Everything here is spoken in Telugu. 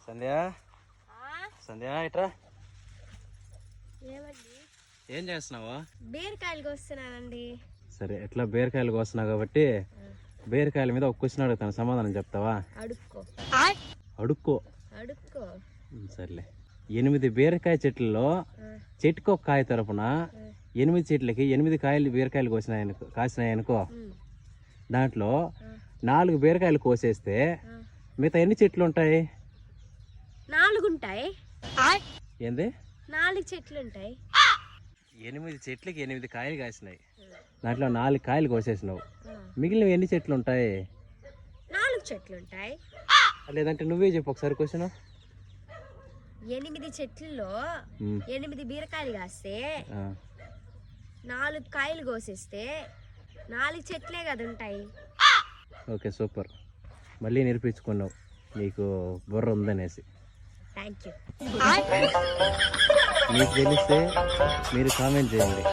సంధ్య సంధ్య ఇట్రా. ఏం చేస్తున్నావు? బీరకాయలు కోస్తున్నానండి. సరే, ఎట్లా బీరకాయలు కోస్తున్నావు కాబట్టి బీరకాయల మీద ఒక క్వశ్చన్ అడుగుతాను, సమాధానం చెప్తావా? అడుక్కో. అడుక్కో. అడుక్కో. సర్లే. 8 బీరకాయ చెట్లలో చెట్టుకు ఒక కాయ తరపున 8 చెట్లకి 8 కాయలు బీరకాయలు కాసినాయనుకో, దాంట్లో 4 బీరకాయలు కోసేస్తే మిగతా ఎన్ని చెట్లు ఉంటాయి? 4 ఉంటాయి. ఏంది? 4 చెట్లు ఉంటాయి. 8 చెట్లకి 8 కాయలు కాసినాయి, దాంట్లో 4 కాయలు కోసేసినావు, మిగిలిన ఎన్ని చెట్లు ఉంటాయి? 4 చెట్లు ఉంటాయి. లేదంటే నువ్వే చెప్పు ఒకసారి క్వశ్చన్. 8 చెట్లలో 8 బీరకాయలు కాస్తే 4 కాయలు కోసేస్తే 4 చెట్లే కదా ఉంటాయి. Okay, super. మళ్ళీ నేర్పించుకున్నావు, నీకు బుర్ర ఉందనేసి. Thank you. మీకు తెలిస్తే మీరు కామెంట్ చేయండి.